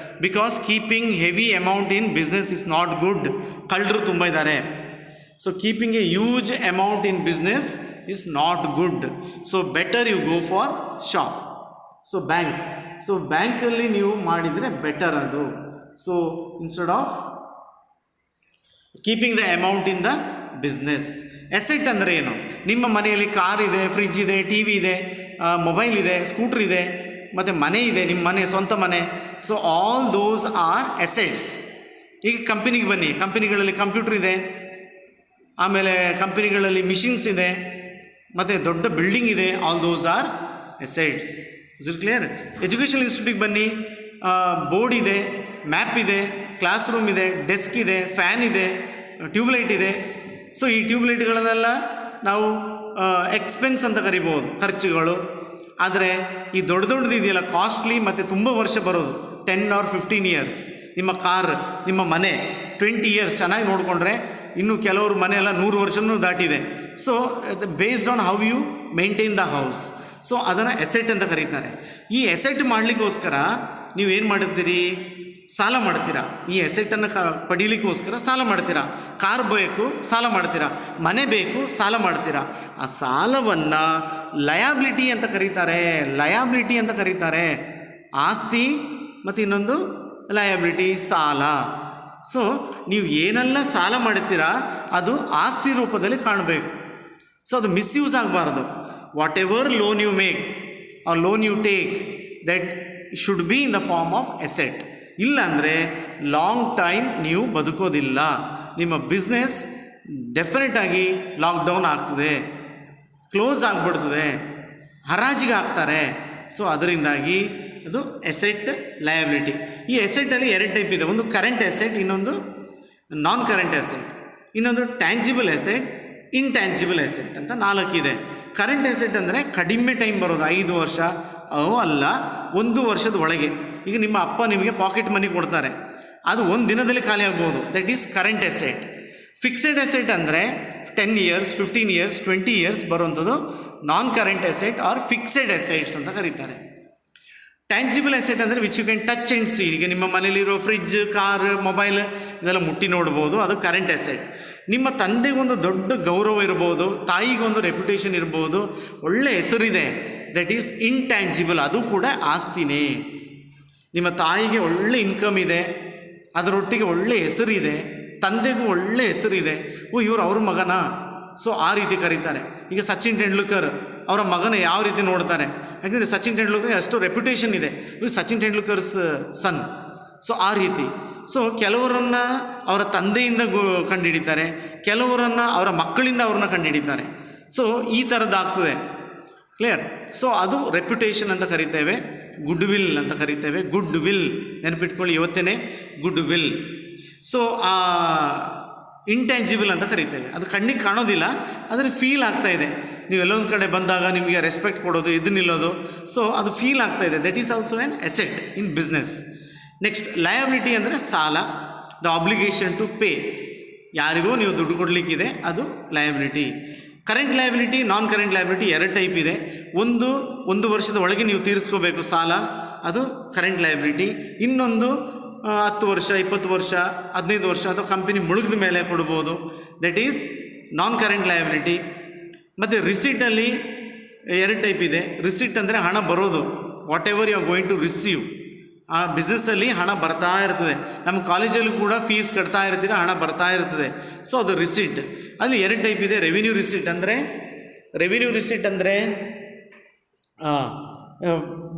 Because keeping heavy amount in business is not good. ಕಳ್ಳರು ತುಂಬ ಇದ್ದಾರೆ. So keeping a huge amount in business is not good. So better you go for shop. So ಬ್ಯಾಂಕಲ್ಲಿ ನೀವು ಮಾಡಿದರೆ ಬೆಟರ್ ಅದು. So instead of keeping the amount in the business. Asset ಅಂದರೆ ಏನು? ನಿಮ್ಮ ಮನೆಯಲ್ಲಿ ಕಾರ್ ಇದೆ, ಫ್ರಿಜ್ ಇದೆ, ಟಿ ವಿ ಇದೆ, ಮೊಬೈಲ್ ಇದೆ, ಸ್ಕೂಟ್ರ್ ಇದೆ, ಮತ್ತು ಮನೆ ಇದೆ, ನಿಮ್ಮ ಮನೆ, ಸ್ವಂತ ಮನೆ. So all those are assets. ಈಗ ಕಂಪನಿಗೆ ಬನ್ನಿ, ಕಂಪನಿಗಳಲ್ಲಿ ಕಂಪ್ಯೂಟರ್ ಇದೆ, ಆಮೇಲೆ ಕಂಪನಿಗಳಲ್ಲಿ ಮಿಷಿನ್ಸ್ ಇದೆ, ಮತ್ತು ದೊಡ್ಡ ಬಿಲ್ಡಿಂಗ್ ಇದೆ. All those are assets. Is it clear? Education ಇನ್ಸ್ಟಿಟ್ಯೂಟಿಗೆ ಬನ್ನಿ, ಬೋರ್ಡ್ ಇದೆ, ಮ್ಯಾಪ್ ಇದೆ, ಕ್ಲಾಸ್ ರೂಮ್ ಇದೆ, ಡೆಸ್ಕ್ ಇದೆ, ಫ್ಯಾನ್ ಇದೆ, ಟ್ಯೂಬ್ಲೈಟ್ ಇದೆ. ಸೊ ಈ ಟ್ಯೂಬ್ಲೈಟ್ಗಳನ್ನೆಲ್ಲ ನಾವು ಎಕ್ಸ್ಪೆನ್ಸ್ ಅಂತ ಕರಿಬೋದು, ಖರ್ಚುಗಳು. ಆದರೆ ಈ ದೊಡ್ಡದು ಇದೆಯಲ್ಲ, ಕಾಸ್ಟ್ಲಿ ಮತ್ತು ತುಂಬ ವರ್ಷ ಬರೋದು, 10 or 15 years. ನಿಮ್ಮ ಕಾರ್, ನಿಮ್ಮ ಮನೆ 20 years ಚೆನ್ನಾಗಿ ನೋಡಿಕೊಂಡ್ರೆ, ಇನ್ನು ಕೆಲವರು ಮನೆಯೆಲ್ಲ 100 ವರ್ಷವೂ ದಾಟಿದೆ. So based on how you maintain the house. So ಅದನ್ನು ಎಸೆಟ್ ಅಂತ ಕರೀತಾರೆ. ಈ ಎಸೆಟ್ ಮಾಡಲಿಕ್ಕೋಸ್ಕರ ನೀವೇನು ಮಾಡುತ್ತೀರಿ? ಸಾಲ ಮಾಡ್ತೀರಾ. ಈ ಎಸೆಟನ್ನು ಪಡೀಲಿಕ್ಕೋಸ್ಕರ ಸಾಲ ಮಾಡ್ತೀರಾ. ಕಾರ್ ಬೇಕು, ಸಾಲ ಮಾಡ್ತೀರಾ. ಮನೆ ಬೇಕು, ಸಾಲ ಮಾಡ್ತೀರಾ. ಆ ಸಾಲವನ್ನು ಲಯಾಬಿಲಿಟಿ ಅಂತ ಕರೀತಾರೆ. ಆಸ್ತಿ ಮತ್ತು ಇನ್ನೊಂದು ಲಯಾಬಿಲಿಟಿ, ಸಾಲ. ಸೊ ನೀವು ಏನೆಲ್ಲ ಸಾಲ ಮಾಡ್ತೀರಾ ಅದು ಆಸ್ತಿ ರೂಪದಲ್ಲಿ ಕಾಣಬೇಕು. ಸೊ ಅದು ಮಿಸ್ಯೂಸ್ ಆಗಬಾರ್ದು. Whatever loan you make or loan you take, that should be in the form of asset. ಇಲ್ಲಾಂದರೆ ಲಾಂಗ್ ಟೈಮ್ ನೀವು ಬದುಕೋದಿಲ್ಲ. ನಿಮ್ಮ ಬಿಸ್ನೆಸ್ ಡೆಫಿನೆಟಾಗಿ ಲಾಕ್ಡೌನ್ ಆಗ್ತದೆ, ಕ್ಲೋಸ್ ಆಗಿಬಿಡ್ತದೆ, ಹರಾಜಿಗೆ ಹಾಕ್ತಾರೆ. ಸೊ ಅದರಿಂದಾಗಿ ಅದು ಎಸೆಟ್, ಲಯಬಿಲಿಟಿ. ಈ ಎಸೆಟಲ್ಲಿ 2 ಟೈಪ್ ಇದೆ. ಒಂದು ಕರೆಂಟ್ ಎಸೆಟ್, ಇನ್ನೊಂದು ನಾನ್ ಕರೆಂಟ್ ಎಸೆಟ್, ಇನ್ನೊಂದು ಟ್ಯಾಂಜಿಬಲ್ ಎಸೆಟ್, ಇಂಟ್ಯಾಂಜಿಬಲ್ ಎಸೆಟ್ ಅಂತ 4 ಇದೆ. ಕರೆಂಟ್ ಎಸೆಟ್ ಅಂದರೆ ಕಡಿಮೆ ಟೈಮ್ ಬರೋದು, 5 ವರ್ಷ ಅಲ್ಲ, 1 ವರ್ಷದ ಒಳಗೆ. ಈಗ ನಿಮ್ಮ ಅಪ್ಪ ನಿಮಗೆ ಪಾಕೆಟ್ ಮನಿ ಕೊಡ್ತಾರೆ, ಅದು 1 ದಿನದಲ್ಲಿ ಖಾಲಿ ಆಗ್ಬೋದು. That is current asset. Fixed asset ಅಂದರೆ 10 years, 15 years, 20 years ಬರುವಂಥದ್ದು non current asset or fixed assets ಅಂತ ಕರೀತಾರೆ. ಟ್ಯಾಂಜಿಬಲ್ ಎಸೆಟ್ ಅಂದರೆ which you can touch and see. ಈಗ ನಿಮ್ಮ ಮನೇಲಿರೋ ಫ್ರಿಜ್, ಕಾರ್, ಮೊಬೈಲ್ ಇದೆಲ್ಲ ಮುಟ್ಟಿ ನೋಡ್ಬೋದು, ಅದು ಕರೆಂಟ್ ಎಸೆಟ್. ನಿಮ್ಮ ತಂದೆಗೊಂದು ದೊಡ್ಡ ಗೌರವ ಇರ್ಬೋದು, ತಾಯಿಗೊಂದು ರೆಪ್ಯುಟೇಷನ್ ಇರ್ಬೋದು, ಒಳ್ಳೆ ಹೆಸರಿದೆ, ದಟ್ ಈಸ್ ಇಂಟ್ಯಾಂಜಿಬಲ್. ಅದು ಕೂಡ ಆಸ್ತಿನೇ. ನಿಮ್ಮ ತಾಯಿಗೆ ಒಳ್ಳೆ ಇನ್ಕಮ್ ಇದೆ, ಅದರೊಟ್ಟಿಗೆ ಒಳ್ಳೆ ಹೆಸರಿದೆ, ತಂದೆಗೂ ಒಳ್ಳೆ ಹೆಸರಿದೆ, ಇವರು ಅವ್ರ ಮಗನ. ಸೊ ಆ ರೀತಿ ಕರೀತಾರೆ. ಈಗ ಸಚಿನ್ ತೆಂಡೂಲ್ಕರ್ ಅವರ ಮಗನ ಯಾವ ರೀತಿ ನೋಡ್ತಾರೆ, ಯಾಕೆಂದರೆ ಸಚಿನ್ ತೆಂಡೂಲ್ಕರ್ಗೆ ಅಷ್ಟು ರೆಪ್ಯುಟೇಷನ್ ಇದೆ, ಸಚಿನ್ ತೆಂಡೂಲ್ಕರ್ಸ್ ಸನ್. ಸೊ ಆ ರೀತಿ. ಸೊ ಕೆಲವರನ್ನು ಅವರ ತಂದೆಯಿಂದ ಕಂಡುಹಿಡಿತಾರೆ, ಕೆಲವರನ್ನು ಅವರ ಮಕ್ಕಳಿಂದ ಅವ್ರನ್ನ ಕಂಡುಹಿಡಿತಾರೆ. ಸೊ ಈ ಥರದ್ದಾಗ್ತದೆ. ಕ್ಲಿಯರ್? ಸೊ ಅದು ರೆಪ್ಯುಟೇಷನ್ ಅಂತ ಕರಿತೇವೆ, ಗುಡ್ ವಿಲ್ ಅಂತ ಕರಿತೇವೆ. ಗುಡ್ ವಿಲ್ ನೆನಪಿಟ್ಕೊಳ್ಳಿ, ಇವತ್ತೇ ಗುಡ್ ವಿಲ್. ಸೊ ಇಂಟ್ಯಾಂಜಿಬಲ್ ಅಂತ ಕರಿತೇವೆ. ಅದು ಕಣ್ಣಿಗೆ ಕಾಣೋದಿಲ್ಲ, ಆದರೆ ಫೀಲ್ ಆಗ್ತಾಯಿದೆ. ನೀವು ಎಲ್ಲೊಂದು ಕಡೆ ಬಂದಾಗ ನಿಮಗೆ ರೆಸ್ಪೆಕ್ಟ್ ಕೊಡೋದು, ಎದ್ದು ನಿಲ್ಲೋದು, ಸೊ ಅದು ಫೀಲ್ ಆಗ್ತಾಯಿದೆ. That is also an asset in business. Next liability ಅಂದರೆ ಸಾಲ, ದ ಆಬ್ಲಿಗೇಷನ್ ಟು ಪೇ. ಯಾರಿಗೂ ನೀವು ದುಡ್ಡು ಕೊಡಲಿಕ್ಕಿದೆ, ಅದು ಲಯಬಿಲಿಟಿ. ಕರೆಂಟ್ ಲಯಬಿಲಿಟಿ, ನಾನ್ ಕರೆಂಟ್ ಲಯಬಿಲಿಟಿ 2 ಟೈಪ್ ಇದೆ. ಒಂದು ವರ್ಷದ ಒಳಗೆ ನೀವು ತೀರಿಸ್ಕೋಬೇಕು ಸಾಲ, ಅದು ಕರೆಂಟ್ ಲಯಬಿಲಿಟಿ. ಇನ್ನೊಂದು 10 ವರ್ಷ, 20 ವರ್ಷ, 15 ವರ್ಷ ಅಥವಾ ಕಂಪನಿ ಮುಳುಗಿದ ಮೇಲೆ ಕೊಡ್ಬೋದು, that is non current liability. ಮತ್ತು ರಿಸಿಟಲ್ಲಿ 2 ಟೈಪ್ ಇದೆ. ರಿಸಿಟ್ ಅಂದರೆ ಹಣ ಬರೋದು, whatever you are going to receive, ಆ ಬಿಸ್ನೆಸ್ಸಲ್ಲಿ ಹಣ ಬರ್ತಾ ಇರ್ತದೆ. ನಮ್ಮ ಕಾಲೇಜಲ್ಲೂ ಕೂಡ ಫೀಸ್ ಕಟ್ತಾ ಇರ್ತೀರ, ಹಣ ಬರ್ತಾ ಇರ್ತದೆ. ಸೊ ಅದು ರಿಸಿಟ್. ಅಲ್ಲಿ ಎರಡು ಟೈಪ್ ಇದೆ. ರೆವಿನ್ಯೂ ರಿಸಿಟ್ ಅಂದರೆ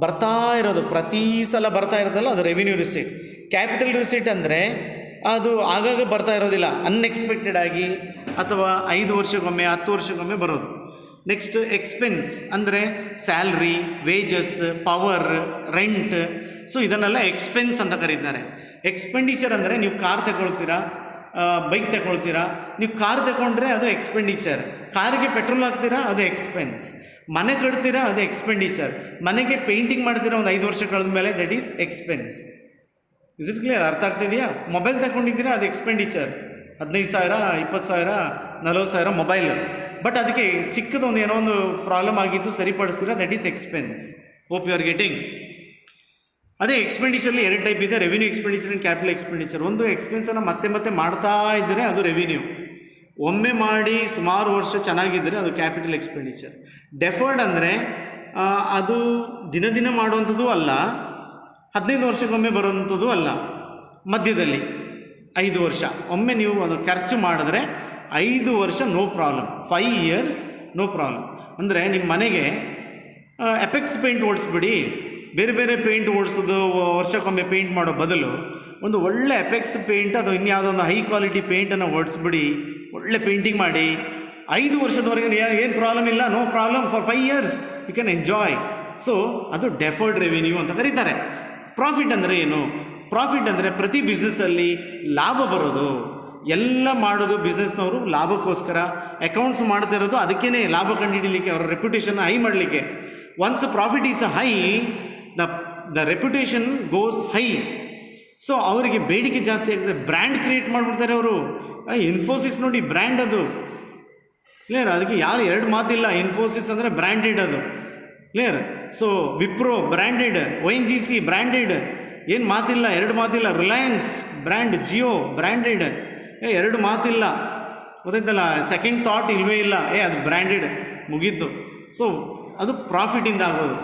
ಬರ್ತಾ ಇರೋದು, ಪ್ರತಿ ಸಲ ಬರ್ತಾ ಇರೋದಲ್ಲ, ಅದು ರೆವಿನ್ಯೂ ರಿಸಿಟ್. ಕ್ಯಾಪಿಟಲ್ ರಿಸಿಟ್ ಅಂದರೆ ಅದು ಆಗಾಗ ಬರ್ತಾ ಇರೋದಿಲ್ಲ, ಅನ್ಎಕ್ಸ್ಪೆಕ್ಟೆಡ್ ಆಗಿ ಅಥವಾ 5 ವರ್ಷಕ್ಕೊಮ್ಮೆ 10 ವರ್ಷಕ್ಕೊಮ್ಮೆ ಬರೋದು. ನೆಕ್ಸ್ಟ್ ಎಕ್ಸ್ಪೆನ್ಸ್ ಅಂದರೆ salary, wages, power, rent. So ಇದನ್ನೆಲ್ಲ ಎಕ್ಸ್ಪೆನ್ಸ್ ಅಂತ ಕರೀತಾರೆ. ಎಕ್ಸ್ಪೆಂಡಿಚರ್ ಅಂದರೆ ನೀವು ಕಾರ್ ತಗೊಳ್ತೀರಾ, ಬೈಕ್ ತಗೊಳ್ತೀರಾ. ನೀವು ಕಾರ್ ತಗೊಂಡ್ರೆ ಅದು ಎಕ್ಸ್ಪೆಂಡಿಚರ್. ಕಾರಿಗೆ ಪೆಟ್ರೋಲ್ ಹಾಕ್ತೀರಾ, ಅದು ಎಕ್ಸ್ಪೆನ್ಸ್. ಮನೆ ಕಟ್ತೀರಾ, ಅದು ಎಕ್ಸ್ಪೆಂಡಿಚರ್. ಮನೆಗೆ ಪೇಂಟಿಂಗ್ ಮಾಡ್ತೀರಾ ಒಂದು 5 ವರ್ಷ ಕಳೆದ ಮೇಲೆ, that is expense. Is it clear? ಅರ್ಥ ಆಗ್ತಿದೆಯಾ? ಮೊಬೈಲ್ ತಗೊಂಡಿದ್ದೀರಾ, ಅದು ಎಕ್ಸ್ಪೆಂಡಿಚರ್. 15,000, 20,000, 40,000 ಮೊಬೈಲ್. ಬಟ್ ಅದಕ್ಕೆ ಚಿಕ್ಕದೊಂದು ಏನೋ ಒಂದು ಪ್ರಾಬ್ಲಮ್ ಆಗಿದ್ದು ಸರಿಪಡಿಸ್ತೀರಾ, that is expense. Hope you are getting. ಅದೇ ಎಕ್ಸ್ಪೆಂಡಿಚರ್ಲಿ 2 ಟೈಪ್ ಇದೆ, revenue expenditure and capital expenditure. ಒಂದು ಎಕ್ಸ್ಪೆನ್ಸನ್ನು ಮತ್ತೆ ಮಾಡ್ತಾ ಇದ್ದರೆ ಅದು ರೆವಿನ್ಯೂ. ಒಮ್ಮೆ ಮಾಡಿ ಸುಮಾರು ವರ್ಷ ಚೆನ್ನಾಗಿದ್ದರೆ ಅದು ಕ್ಯಾಪಿಟಲ್ ಎಕ್ಸ್ಪೆಂಡಿಚರ್. ಡೆಫರ್ಡ್ ಅಂದರೆ ಅದು ದಿನ ಮಾಡುವಂಥದ್ದು ಅಲ್ಲ, 15 ವರ್ಷಕ್ಕೊಮ್ಮೆ ಬರುವಂಥದ್ದು ಅಲ್ಲ, ಮಧ್ಯದಲ್ಲಿ 5 ವರ್ಷ ಒಮ್ಮೆ ನೀವು ಅದು ಖರ್ಚು ಮಾಡಿದ್ರೆ 5 ವರ್ಷ no problem, 5 years no problem. ಅಂದರೆ ನಿಮ್ಮ ಮನೆಗೆ ಎಪೆಕ್ಸ್ ಪೇಂಟ್ ಓಡಿಸ್ಬಿಡಿ, ಬೇರೆ ಪೇಂಟ್ ಓಡಿಸೋದು, ವರ್ಷಕ್ಕೊಮ್ಮೆ ಪೇಂಟ್ ಮಾಡೋ ಬದಲು ಒಂದು ಒಳ್ಳೆ ಎಪೆಕ್ಸ್ ಪೇಂಟ್ ಅಥವಾ ಇನ್ಯಾವುದೋ ಒಂದು ಹೈ ಕ್ವಾಲಿಟಿ ಪೇಂಟನ್ನು ಓಡಿಸ್ಬಿಡಿ, ಒಳ್ಳೆ ಪೇಂಟಿಂಗ್ ಮಾಡಿ 5 ವರ್ಷದವರೆಗೆ ಏನು ಪ್ರಾಬ್ಲಮ್ ಇಲ್ಲ, no problem. For 5 years you can enjoy. So ಅದು ಡೆಫರ್ಡ್ ರೆವಿನ್ಯೂ ಅಂತ ಕರೀತಾರೆ. ಪ್ರಾಫಿಟ್ ಅಂದರೆ ಏನು? ಪ್ರಾಫಿಟ್ ಅಂದರೆ ಪ್ರತಿ ಬಿಸ್ನೆಸ್ಸಲ್ಲಿ ಲಾಭ ಬರೋದು, ಎಲ್ಲ ಮಾಡೋದು ಬಿಸ್ನೆಸ್ನವರು ಲಾಭಕ್ಕೋಸ್ಕರ. ಅಕೌಂಟ್ಸ್ ಮಾಡ್ತಿರೋದು ಅದಕ್ಕೇ, ಲಾಭ ಕಂಡುಹಿಡಲಿಕ್ಕೆ, ಅವರ ರೆಪ್ಯುಟೇಷನ್ನ ಹೈ ಮಾಡಲಿಕ್ಕೆ. Once profit is high, the reputation goes high. So ಅವರಿಗೆ ಬೇಡಿಕೆ ಜಾಸ್ತಿ ಆಗ್ತದೆ, ಬ್ರ್ಯಾಂಡ್ ಕ್ರಿಯೇಟ್ ಮಾಡಿಬಿಡ್ತಾರೆ ಅವರು. ಇನ್ಫೋಸಿಸ್ ನೋಡಿ, ಬ್ರ್ಯಾಂಡ್ ಅದು ಕ್ಲಿಯರ್. ಅದಕ್ಕೆ ಯಾರು 2 ಮಾತಿಲ್ಲ. ಇನ್ಫೋಸಿಸ್ ಅಂದರೆ ಬ್ರ್ಯಾಂಡೆಡ್, ಅದು clear. So Wipro branded, ONGC branded, ಏನು ಮಾತಿಲ್ಲ, 2 ಮಾತಿಲ್ಲ. ರಿಲಯನ್ಸ್ ಬ್ರ್ಯಾಂಡ್, ಜಿಯೋ ಬ್ರ್ಯಾಂಡೆಡ್, 2 ಮಾತಿಲ್ಲ. ಗೊತ್ತಾಯ್ತಲ್ಲ? ಸೆಕೆಂಡ್ ಥಾಟ್ ಇಲ್ವೇ ಇಲ್ಲ, ಅದು ಬ್ರ್ಯಾಂಡೆಡ್, ಮುಗೀತು. ಸೊ ಅದು ಪ್ರಾಫಿಟಿಂದ ಆಗೋದು.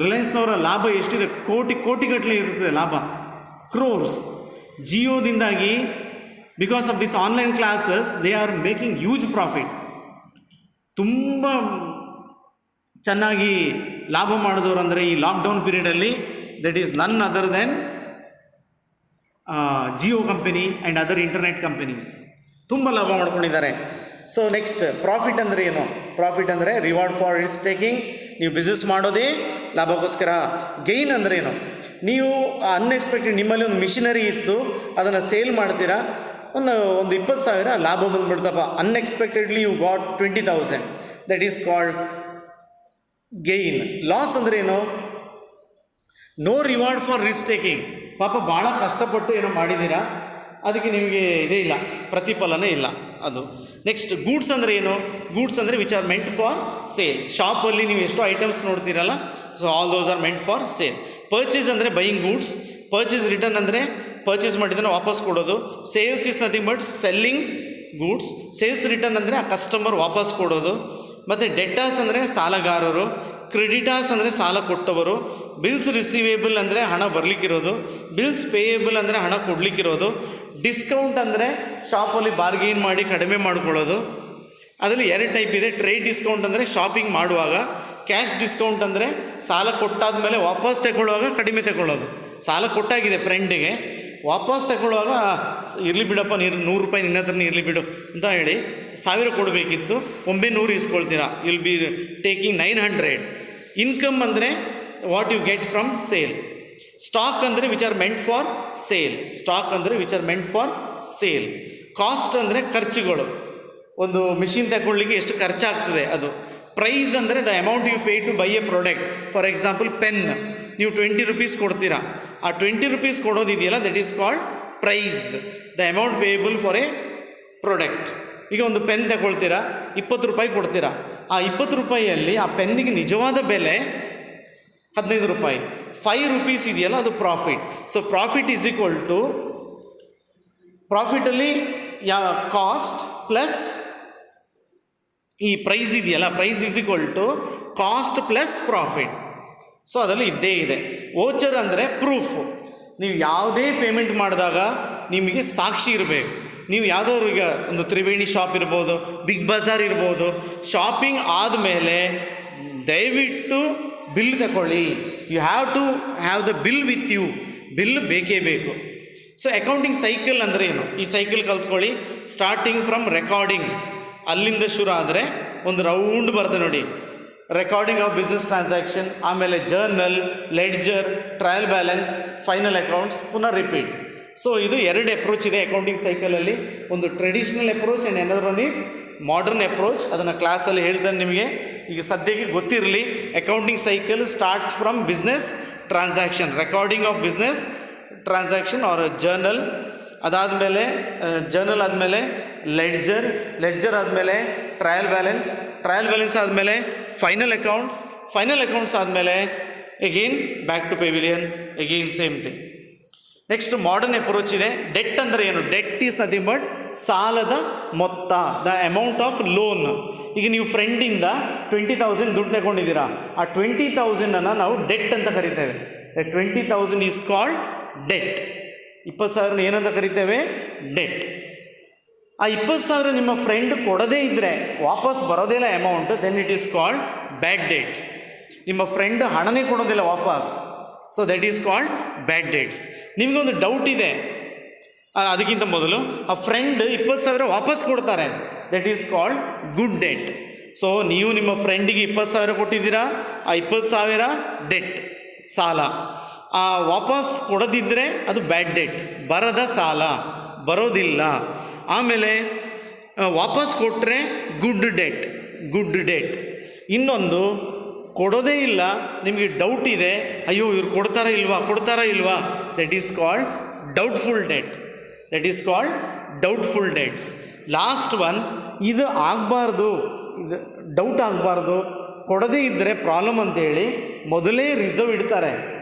ರಿಲಯನ್ಸ್ನವರ ಲಾಭ ಎಷ್ಟಿದೆ? ಕೋಟಿಗಟ್ಟಲೆ ಇರ್ತದೆ ಲಾಭ, ಕ್ರೋರ್ಸ್. ಜಿಯೋದಿಂದಾಗಿ because of this online classes they are making huge profit. ತುಂಬ ಚೆನ್ನಾಗಿ ಲಾಭ ಮಾಡಿದವರು ಅಂದರೆ ಈ ಲಾಕ್ಡೌನ್ ಪೀರಿಯಡಲ್ಲಿ, that is none other then Jio company and other internet companies ತುಂಬ ಲಾಭ ಮಾಡ್ಕೊಂಡಿದ್ದಾರೆ. ಸೊ ನೆಕ್ಸ್ಟ್ ಪ್ರಾಫಿಟ್ ಅಂದರೆ ಏನು? ಪ್ರಾಫಿಟ್ ಅಂದರೆ ರಿವಾರ್ಡ್ ಫಾರ್ ರಿಸ್ಕ್ ಟೇಕಿಂಗ್. ನೀವು ಬಿಸ್ನೆಸ್ ಮಾಡೋದೇ ಲಾಭಕ್ಕೋಸ್ಕರ. ಗೈನ್ ಅಂದರೆ ಏನು? ನೀವು ಅನ್ಎಕ್ಸ್ಪೆಕ್ಟೆಡ್, ನಿಮ್ಮಲ್ಲಿ ಒಂದು ಮಿಷಿನರಿ ಇತ್ತು, ಅದನ್ನು ಸೇಲ್ ಮಾಡ್ತೀರಾ, ಒಂದು 20,000 ಲಾಭ ಬಂದುಬಿಡ್ತಪ್ಪ. Unexpectedly you got 20,000, that is called gain. Loss ಅಂದರೆ ಏನು? No reward for risk taking. ಪಾಪ ಭಾಳ ಕಷ್ಟಪಟ್ಟು ಏನೋ ಮಾಡಿದ್ದೀರಾ, ಅದಕ್ಕೆ ನಿಮಗೆ ಇದೇ ಇಲ್ಲ, ಪ್ರತಿಫಲನೇ ಇಲ್ಲ, ಅದು. ನೆಕ್ಸ್ಟ್ ಗೂಡ್ಸ್ ಅಂದರೆ ಏನು? ಗೂಡ್ಸ್ ಅಂದರೆ which are meant for sale. ಶಾಪಲ್ಲಿ ನೀವು ಎಷ್ಟೋ ಐಟಮ್ಸ್ ನೋಡ್ತೀರಲ್ಲ, so all those are meant for sale. Purchase ಅಂದರೆ ಬೈಯಿಂಗ್ ಗೂಡ್ಸ್. ಪರ್ಚೇಸ್ ರಿಟರ್ನ್ ಅಂದರೆ ಪರ್ಚೇಸ್ ಮಾಡಿದ್ದನ್ನು ವಾಪಸ್ ಕೊಡೋದು. Sales is nothing but selling goods. Sales return ಅಂದರೆ ಆ ಕಸ್ಟಮರ್ ವಾಪಸ್ ಕೊಡೋದು. ಮತ್ತು ಡೆಟಾಸ್ ಅಂದರೆ ಸಾಲಗಾರರು. ಕ್ರೆಡಿಟಾಸ್ ಅಂದರೆ ಸಾಲ ಕೊಟ್ಟವರು. ಬಿಲ್ಸ್ ರಿಸೀವೇಬಲ್ ಅಂದರೆ ಹಣ ಬರಲಿಕ್ಕಿರೋದು. ಬಿಲ್ಸ್ ಪೇಯೇಬಲ್ ಅಂದರೆ ಹಣ ಕೊಡಲಿಕ್ಕಿರೋದು. ಡಿಸ್ಕೌಂಟ್ ಅಂದರೆ ಶಾಪಲ್ಲಿ ಬಾರ್ಗೇನ್ ಮಾಡಿ ಕಡಿಮೆ ಮಾಡ್ಕೊಳ್ಳೋದು. ಅದರಲ್ಲಿ 2 ಟೈಪ್ ಇದೆ. ಟ್ರೇಡ್ ಡಿಸ್ಕೌಂಟ್ ಅಂದರೆ ಶಾಪಿಂಗ್ ಮಾಡುವಾಗ, ಕ್ಯಾಶ್ ಡಿಸ್ಕೌಂಟ್ ಅಂದರೆ ಸಾಲ ಕೊಟ್ಟಾದ ಮೇಲೆ ವಾಪಸ್ ತಗೊಳ್ಳುವಾಗ ಕಡಿಮೆ ತಗೊಳ್ಳೋದು. ಸಾಲ ಕೊಟ್ಟಾಗಿದೆ ಫ್ರೆಂಡಿಗೆ, ವಾಪಸ್ ತಗೊಳ್ಳುವಾಗ ಇರಲಿ ಬಿಡಪ್ಪ, 100 ರೂಪಾಯಿ ನಿನ್ನ ಹತ್ರನೇ ಇರಲಿ ಬಿಡು ಅಂತ ಹೇಳಿ 1000 ಕೊಡಬೇಕಿತ್ತು, ಒಮ್ಮೆ 100 ಇಸ್ಕೊಳ್ತೀರಾ, ವಿಲ್ ಬಿ ಟೇಕಿಂಗ್ 900. ಇನ್ಕಮ್ ಅಂದರೆ what you get from sale. Stock ಅಂದರೆ which are meant for sale. Stock ಅಂದರೆ which are meant for sale. Cost ಅಂದರೆ ಖರ್ಚುಗಳು, ಒಂದು ಮಿಷಿನ್ ತಗೊಳ್ಳಿಕ್ಕೆ ಎಷ್ಟು ಖರ್ಚಾಗ್ತದೆ ಅದು. ಪ್ರೈಸ್ ಅಂದರೆ the amount you pay to buy a product. For example pen, ನೀವು 20 ರೂಪೀಸ್ ಕೊಡ್ತೀರಾ, ಆ 20 ರೂಪೀಸ್ ಕೊಡೋದಿದೆಯಲ್ಲ, that is called price, the amount payable for a product. ಈಗ ಒಂದು ಪೆನ್ ತಗೊಳ್ತೀರಾ, 20 ರೂಪಾಯಿ ಕೊಡ್ತೀರಾ, ಆ 20 ರೂಪಾಯಿಯಲ್ಲಿ ಆ ಪೆನ್ನಿಗೆ ನಿಜವಾದ ಬೆಲೆ 15 ರೂಪಾಯಿ. 5 ರೂಪೀಸ್ ಇದೆಯಲ್ಲ, ಅದು profit. So profit is equal to, ಪ್ರಾಫಿಟಲ್ಲಿ ಕಾಸ್ಟ್ ಪ್ಲಸ್ ಈ ಪ್ರೈಸ್ ಇದೆಯಲ್ಲ, price is equal to cost plus profit. So ಅದರಲ್ಲಿ ಇದ್ದೇ ಇದೆ. ವೋಚರ್ ಅಂದರೆ ಪ್ರೂಫು. ನೀವು ಯಾವುದೇ ಪೇಮೆಂಟ್ ಮಾಡಿದಾಗ ನಿಮಗೆ ಸಾಕ್ಷಿ ಇರಬೇಕು. ನೀವು ಯಾವುದಾದ್ರು ಈಗ ಒಂದು ತ್ರಿವೇಣಿ ಶಾಪ್ ಇರ್ಬೋದು, ಬಿಗ್ ಬಜಾರ್ ಇರ್ಬೋದು, ಶಾಪಿಂಗ್ ಆದಮೇಲೆ ದಯವಿಟ್ಟು ಬಿಲ್ ತಗೊಳ್ಳಿ. You have to have the bill with you. Bill ಬೇಕೇ ಬೇಕು. ಸೊ ಅಕೌಂಟಿಂಗ್ ಸೈಕಲ್ ಅಂದರೆ ಏನು? ಈ ಸೈಕಲ್ ಕಲ್ತ್ಕೊಳ್ಳಿ. ಸ್ಟಾರ್ಟಿಂಗ್ ಫ್ರಮ್ ರೆಕಾರ್ಡಿಂಗ್, ಅಲ್ಲಿಂದ ಶುರು ಆದರೆ ಒಂದು ರೌಂಡ್ ಬರುತ್ತೆ ನೋಡಿ. ರೆಕಾರ್ಡಿಂಗ್ ಆಫ್ ಬಿಸ್ನೆಸ್ ಟ್ರಾನ್ಸಾಕ್ಷನ್, ಆಮೇಲೆ journal, ledger, trial balance, final accounts, ಪುನಃ ರಿಪೀಟ್. ಸೊ ಇದು 2 ಅಪ್ರೋಚ್ ಇದೆ ಅಕೌಂಟಿಂಗ್ ಸೈಕಲಲ್ಲಿ. ಒಂದು traditional approach and another one is modern approach. ಅದನ್ನು ಕ್ಲಾಸಲ್ಲಿ ಹೇಳ್ತಾನೆ ನಿಮಗೆ. ಈಗ ಸದ್ಯಕ್ಕೆ ಗೊತ್ತಿರಲಿ, accounting cycle starts from business transaction, recording of business transaction or journal. ಅದಾದಮೇಲೆ ಜರ್ನಲ್ ಆದಮೇಲೆ ಲೆಡ್ಜರ್, ಲೆಡ್ಜರ್ ಆದಮೇಲೆ ಟ್ರಯಲ್ ಬ್ಯಾಲೆನ್ಸ್, ಟ್ರಯಲ್ ಬ್ಯಾಲೆನ್ಸ್ ಆದಮೇಲೆ ಫೈನಲ್ ಅಕೌಂಟ್ಸ್, ಫೈನಲ್ ಅಕೌಂಟ್ಸ್ ಆದಮೇಲೆ again back to pavilion, again same thing. Next modern approach ಇದೆ. Debt ಅಂದರೆ ಏನು? Debt is nothing but ಸಾಲದ ಮೊತ್ತ, ದ ಅಮೌಂಟ್ ಆಫ್ ಲೋನ್. ಈಗ ನೀವು ಫ್ರೆಂಡಿಂದ 20,000 ದುಡ್ಡು ತಗೊಂಡಿದ್ದೀರಾ, ಆ 20,000 ನಾವು ಡೆಟ್ ಅಂತ ಕರಿತೇವೆ. 20,000 ಈಸ್ ಕಾಲ್ಡ್ ಡೆಟ್. 20,000 ಏನಂತ ಕರಿತೇವೆ? ಡೆಟ್. ಆ 20,000 ನಿಮ್ಮ ಫ್ರೆಂಡ್ ಕೊಡದೇ ಇದ್ದರೆ, ವಾಪಸ್ ಬರೋದಿಲ್ಲ amount, then it is called bad debt. ನಿಮ್ಮ ಫ್ರೆಂಡ್ ಹಣನೇ ಕೊಡೋದಿಲ್ಲ ವಾಪಸ್, so that is called bad debts. ನಿಮಗೊಂದು ಡೌಟ್ ಇದೆ, ಅದಕ್ಕಿಂತ ಮೊದಲು ಆ ಫ್ರೆಂಡ್ 20,000 ವಾಪಸ್ ಕೊಡ್ತಾರೆ, that is called good debt. So ನೀವು ನಿಮ್ಮ ಫ್ರೆಂಡಿಗೆ 20,000 ಕೊಟ್ಟಿದ್ದೀರಾ, ಆ 20,000 ಡೆಟ್, ಸಾಲ. ಆ ವಾಪಸ್ ಕೊಡದಿದ್ದರೆ ಅದು ಬ್ಯಾಡ್ ಡೆಟ್, ಬರದ ಸಾಲ, ಬರೋದಿಲ್ಲ. ಆಮೇಲೆ ವಾಪಸ್ ಕೊಟ್ಟರೆ ಗುಡ್ ಡೆಟ್, ಗುಡ್ ಡೆಟ್. ಇನ್ನೊಂದು ಕೊಡೋದೇ ಇಲ್ಲ, ನಿಮಗೆ ಡೌಟ್ ಇದೆ, ಅಯ್ಯೋ ಇವ್ರು ಕೊಡ್ತಾರಾ ಇಲ್ವಾ, that is called doubtful debt, that is called doubtful debts. Last one, ಇದು ಆಗಬಾರ್ದು, ಇದು ಡೌಟ್ ಆಗಬಾರ್ದು, ಕೊಡದೇ ಇದ್ದರೆ ಪ್ರಾಬ್ಲಮ್ ಅಂತೇಳಿ ಮೊದಲೇ ರಿಸರ್ವ್ ಇಡ್ತಾರೆ.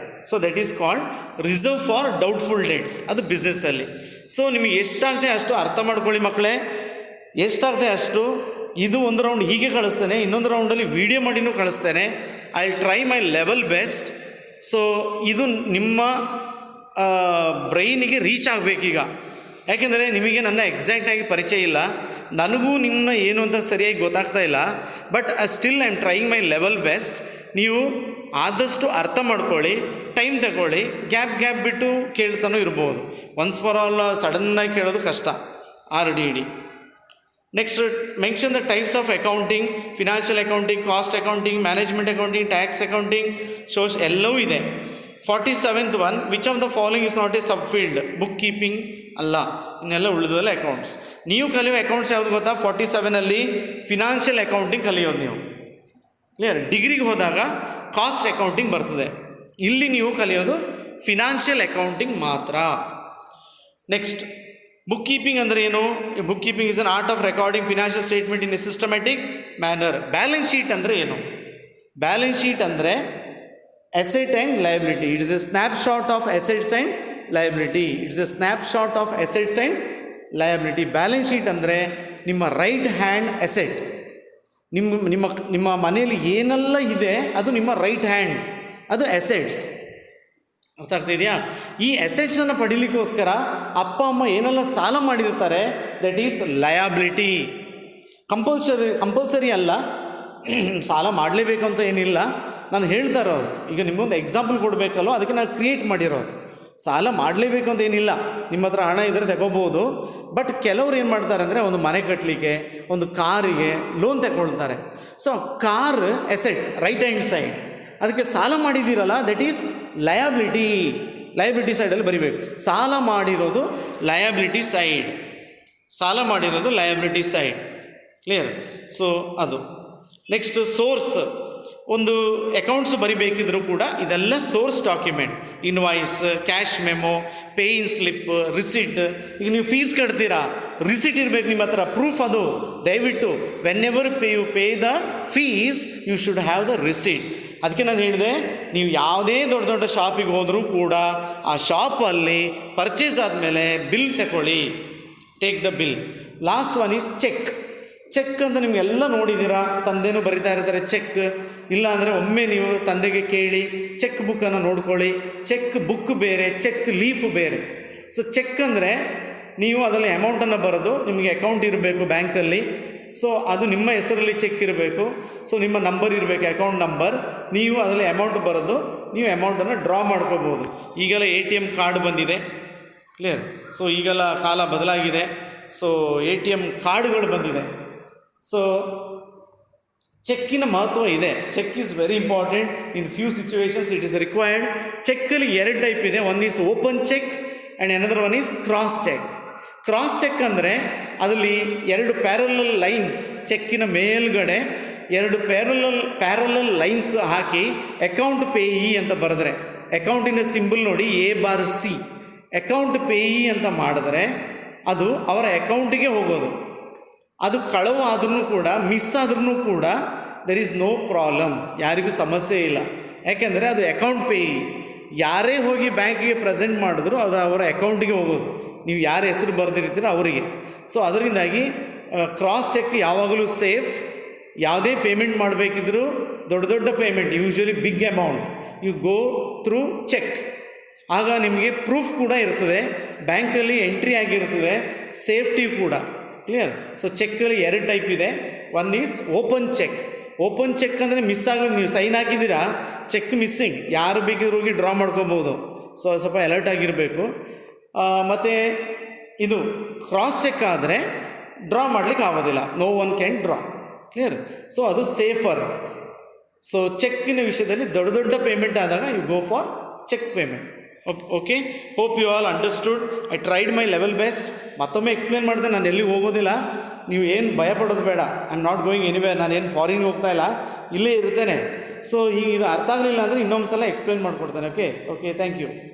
So that is called reserve for doubtful debts. ಅದು ಬಿಸ್ನೆಸ್ಸಲ್ಲಿ. ಸೊ ನಿಮಗೆ ಎಷ್ಟಾಗದೆ ಅಷ್ಟು ಅರ್ಥ ಮಾಡ್ಕೊಳ್ಳಿ ಮಕ್ಕಳೇ, ಎಷ್ಟಾಗದೆ ಅಷ್ಟು. ಇದು ಒಂದು ರೌಂಡ್ ಹೀಗೆ ಕಳಿಸ್ತೇನೆ, ಇನ್ನೊಂದು ರೌಂಡಲ್ಲಿ ವೀಡಿಯೋ ಮಾಡಿನೂ ಕಳಿಸ್ತೇನೆ. I will try my level best. So ಇದು ನಿಮ್ಮ ಬ್ರೈನಿಗೆ ರೀಚ್ ಆಗಬೇಕೀಗ. ಯಾಕೆಂದರೆ ನಿಮಗೆ ನನ್ನ ಎಕ್ಸಾಕ್ಟಾಗಿ ಪರಿಚಯ ಇಲ್ಲ, ನನಗೂ ನಿಮ್ಮನ್ನ ಏನು ಅಂತ ಸರಿಯಾಗಿ ಗೊತ್ತಾಗ್ತಾ ಇಲ್ಲ. But still I am trying my level best. ನೀವು ಆದಷ್ಟು ಅರ್ಥ ಮಾಡ್ಕೊಳ್ಳಿ, ಟೈಮ್ ತಗೊಳ್ಳಿ, ಗ್ಯಾಪ್ ಬಿಟ್ಟು ಕೇಳ್ತಾನೂ ಇರ್ಬೋದು. ಒನ್ಸ್ ಫಾರ್ ಆಲ್ ಸಡನ್ನಾಗಿ ಕೇಳೋದು ಕಷ್ಟ, RDD. Next, mention the types of accounting: financial accounting, cost accounting, management accounting, tax accounting, ಎಲ್ಲವೂ ಇದೆ. 47th one, which of the following is not A sub field? Book keeping ಅಲ್ಲ, ಇನ್ನೆಲ್ಲ ಉಳಿದಲ್ಲ accounts. ನೀವು ಕಲಿಯೋ accounts ಯಾವುದು ಗೊತ್ತಾ? 47ಅಲ್ಲಿ ಫಿನಾನ್ಷಿಯಲ್ ಅಕೌಂಟಿಂಗ್ ಕಲಿಯೋದು ನೀವು. ಕ್ಲಿಯರ್? ಡಿಗ್ರಿಗೆ ಹೋದಾಗ ಕಾಸ್ಟ್ ಅಕೌಂಟಿಂಗ್ ಬರ್ತದೆ, ಇಲ್ಲಿ ನೀವು ಕಲಿಯೋದು ಫಿನಾನ್ಷಿಯಲ್ ಅಕೌಂಟಿಂಗ್ ಮಾತ್ರ. ನೆಕ್ಸ್ಟ್, ಬುಕ್ ಕೀಪಿಂಗ್ ಅಂದರೆ ಏನು? Book keeping is an art of recording financial statement in a systematic manner. Balance sheet ಅಂದರೆ ಏನು? ಬ್ಯಾಲೆನ್ಸ್ ಶೀಟ್ ಅಂದರೆ asset and liability. It is A snapshot of assets and liability. It's A snapshot of assets and liability. Balance sheet ಅಂದರೆ ನಿಮ್ಮ right hand asset. ನಿಮ್ಮ ಮನೆಯಲ್ಲಿ ಏನೆಲ್ಲ ಇದೆ ಅದು ನಿಮ್ಮ ರೈಟ್ ಹ್ಯಾಂಡ್, ಅದು ಅಸೆಟ್ಸ್. ಅರ್ಥ ಆಗ್ತಿದೆಯಾ? ಈ ಅಸೆಟ್ಸನ್ನು ಪಡೀಲಿಕ್ಕೋಸ್ಕರ ಅಪ್ಪ ಅಮ್ಮ ಏನೆಲ್ಲ ಸಾಲ ಮಾಡಿರ್ತಾರೆ, ದಟ್ ಈಸ್ ಲಯಾಬಿಲಿಟಿ. ಕಂಪಲ್ಸರಿ ಅಲ್ಲ, ಸಾಲ ಮಾಡಲೇಬೇಕು ಅಂತ ಏನಿಲ್ಲ. ನಾನು ಹೇಳ್ತಾ ಇರೋದು, ಈಗ ನಿಮ್ಮೊಂದು ಎಕ್ಸಾಂಪಲ್ ಕೊಡಬೇಕಲ್ಲೋ, ಅದಕ್ಕೆ ನಾನು ಕ್ರಿಯೇಟ್ ಮಾಡಿರೋದು. ಸಾಲ ಮಾಡಲೇಬೇಕು ಅಂತ ಏನಿಲ್ಲ, ನಿಮ್ಮ ಹತ್ರ ಹಣ ಇದ್ದರೆ ತಗೋಬೋದು. ಬಟ್ ಕೆಲವ್ರು ಏನು ಮಾಡ್ತಾರೆ ಅಂದರೆ, ಒಂದು ಮನೆ ಕಟ್ಟಲಿಕ್ಕೆ, ಒಂದು ಕಾರಿಗೆ ಲೋನ್ ತಗೊಳ್ತಾರೆ. So car asset, right hand side. ಅದಕ್ಕೆ ಸಾಲ ಮಾಡಿದ್ದೀರಲ್ಲ, ದಟ್ ಈಸ್ ಲಯಬಿಲಿಟಿ. ಲಯಬಿಲಿಟಿ ಸೈಡಲ್ಲಿ ಬರಿಬೇಕು. ಸಾಲ ಮಾಡಿರೋದು ಲಯಬಿಲಿಟಿ ಸೈಡ್, ಸಾಲ ಮಾಡಿರೋದು ಲಯಬಿಲಿಟಿ ಸೈಡ್. ಕ್ಲಿಯರ್? ಸೊ ಅದು. Next, source. ಒಂದು ಅಕೌಂಟ್ಸ್ ಬರಿಬೇಕಿದ್ರೂ ಕೂಡ ಇದೆಲ್ಲ source document. Invoice, cash memo, pain slip, receipt. ಈಗ ನೀವು ಫೀಸ್ ಕಟ್ತೀರಾ, ರಿಸಿಟ್ ಇರಬೇಕು ನಿಮ್ಮ ಹತ್ರ, ಪ್ರೂಫ್. ಅದು ದಯವಿಟ್ಟು whenever you pay the fees, you should have the receipt. ಅದಕ್ಕೆ ನಾನು ಹೇಳಿದೆ, ನೀವು ಯಾವುದೇ ದೊಡ್ಡ ದೊಡ್ಡ ಶಾಪಿಗೆ ಹೋದರೂ ಕೂಡ ಆ ಶಾಪಲ್ಲಿ ಪರ್ಚೇಸ್ ಆದಮೇಲೆ ಬಿಲ್ ತಗೊಳ್ಳಿ, take the bill. Last one is cheque. Cheque ಅಂತ ನಿಮಗೆಲ್ಲ ನೋಡಿದ್ದೀರಾ, ತಂದೆನೂ ಬರಿತಾ ಇರ್ತಾರೆ ಚೆಕ್. ಇಲ್ಲ ಅಂದರೆ ಒಮ್ಮೆ ನೀವು ತಂದೆಗೆ ಕೇಳಿ ಚೆಕ್ ಬುಕ್ಕನ್ನು ನೋಡ್ಕೊಳ್ಳಿ. ಚೆಕ್ ಬುಕ್ ಬೇರೆ, ಚೆಕ್ ಲೀಫ್ ಬೇರೆ. ಸೊ ಚೆಕ್ ಅಂದರೆ ನೀವು ಅದರಲ್ಲಿ ಅಮೌಂಟನ್ನು ಬರೆದು, ನಿಮಗೆ ಅಕೌಂಟ್ ಇರಬೇಕು ಬ್ಯಾಂಕಲ್ಲಿ. ಸೊ ಅದು ನಿಮ್ಮ ಹೆಸರಲ್ಲಿ ಚೆಕ್ ಇರಬೇಕು. ಸೊ ನಿಮ್ಮ ನಂಬರ್ ಇರಬೇಕು, ಅಕೌಂಟ್ ನಂಬರ್. ನೀವು ಅದರಲ್ಲಿ ಅಮೌಂಟ್ ಬರೆದು ನೀವು ಅಮೌಂಟನ್ನು ಡ್ರಾ ಮಾಡ್ಕೋಬೋದು. ಈಗೆಲ್ಲ ATM ಕಾರ್ಡ್ ಬಂದಿದೆ, ಕ್ಲಿಯರ್. ಸೊ ಈಗೆಲ್ಲ ಕಾಲ ಬದಲಾಗಿದೆ. ಸೊ ATM ಕಾರ್ಡ್ಗಳು ಬಂದಿದೆ. ಸೊ ಚೆಕ್ಕಿನ ಮಹತ್ವ ಇದೆ. Cheque is very important. In few situations it is required. ಚೆಕ್ಕಲ್ಲಿ 2 ಟೈಪ್ ಇದೆ. One is open cheque and another one is cross cheque. Cross cheque ಅಂದರೆ ಅದರಲ್ಲಿ 2 ಪ್ಯಾರಲಲ್ ಲೈನ್ಸ್, ಚೆಕ್ಕಿನ ಮೇಲ್ಗಡೆ 2 ಪ್ಯಾರಲಲ್ ಲೈನ್ಸ್ ಹಾಕಿ ಅಕೌಂಟ್ ಪೇಯಿ ಅಂತ ಬರೆದ್ರೆ, ಅಕೌಂಟಿನ ಸಿಂಬಲ್ ನೋಡಿ A/C, ಅಕೌಂಟ್ ಪೇಯಿ ಅಂತ ಮಾಡಿದ್ರೆ ಅದು ಅವರ ಅಕೌಂಟಿಗೆ ಹೋಗೋದು. ಅದು ಕಳವು ಆದ್ರೂ ಕೂಡ, ಮಿಸ್ ಆದ್ರೂ ಕೂಡ ದೆರ್ ಈಸ್ ನೋ ಪ್ರಾಬ್ಲಮ್, ಯಾರಿಗೂ ಸಮಸ್ಯೆ ಇಲ್ಲ. ಯಾಕೆಂದರೆ ಅದು ಅಕೌಂಟ್ ಪೇಯಿ. ಯಾರೇ ಹೋಗಿ ಬ್ಯಾಂಕಿಗೆ ಪ್ರೆಸೆಂಟ್ ಮಾಡಿದ್ರು ಅದು ಅವರ ಅಕೌಂಟಿಗೆ ಹೋಗೋದು, ನೀವು ಯಾರ ಹೆಸರು ಬರೆದಿರ್ತೀರೋ ಅವರಿಗೆ. ಸೊ ಅದರಿಂದಾಗಿ ಕ್ರಾಸ್ ಚೆಕ್ ಯಾವಾಗಲೂ ಸೇಫ್. ಯಾವುದೇ ಪೇಮೆಂಟ್ ಮಾಡಬೇಕಿದ್ರೂ, ದೊಡ್ಡ ದೊಡ್ಡ payment, usually big amount, you go through cheque. ಆಗ ನಿಮಗೆ ಪ್ರೂಫ್ ಕೂಡ ಇರ್ತದೆ, ಬ್ಯಾಂಕಲ್ಲಿ ಎಂಟ್ರಿ ಆಗಿರ್ತದೆ, ಸೇಫ್ಟಿ ಕೂಡ, ಕ್ಲಿಯರ್. ಸೊ ಚೆಕ್ಕಲ್ಲಿ 2 ಟೈಪ್ ಇದೆ. One is open cheque. Open cheque ಅಂದರೆ ಮಿಸ್ ಆಗಿ ನೀವು ಸೈನ್ ಹಾಕಿದ್ದೀರಾ, ಚೆಕ್ ಮಿಸ್ಸಿಂಗ್, ಯಾರು ಬೇಕಿದ್ರು ಹೋಗಿ ಡ್ರಾ ಮಾಡ್ಕೊಬೋದು. ಸೊ ಸ್ವಲ್ಪ ಅಲರ್ಟ್ ಆಗಿರಬೇಕು. ಮತ್ತು ಇದು ಕ್ರಾಸ್ ಚೆಕ್ ಆದರೆ ಡ್ರಾ ಮಾಡಲಿಕ್ಕೆ ಆಗೋದಿಲ್ಲ, no one can draw, clear. So ಅದು ಸೇಫರ್. ಸೊ ಚೆಕ್ಕಿನ ವಿಷಯದಲ್ಲಿ ದೊಡ್ಡ ದೊಡ್ಡ ಪೇಮೆಂಟ್ ಆದಾಗ you go for cheque payment. Okay, hope you all understood. I tried my level best. ಮತ್ತೊಮ್ಮೆ ಎಕ್ಸ್ಪ್ಲೇನ್ ಮಾಡಿದೆ, ನಾನು ಎಲ್ಲಿಗೆ ಹೋಗೋದಿಲ್ಲ, ನೀವು ಏನು ಭಯಪಡೋದು ಬೇಡ. I am not going anywhere. ನಾನೇನು ಫಾರಿನ್ಗೆ ಹೋಗ್ತಾ ಇಲ್ಲ, ಇಲ್ಲೇ ಇರ್ತೇನೆ. ಸೊ ಈಗ ಇದು ಅರ್ಥ ಆಗಲಿಲ್ಲ ಅಂದರೆ ಇನ್ನೊಂದು ಸಲ ಎಕ್ಸ್ಪ್ಲೇನ್ ಮಾಡಿಕೊಡ್ತೇನೆ. Okay, thank you.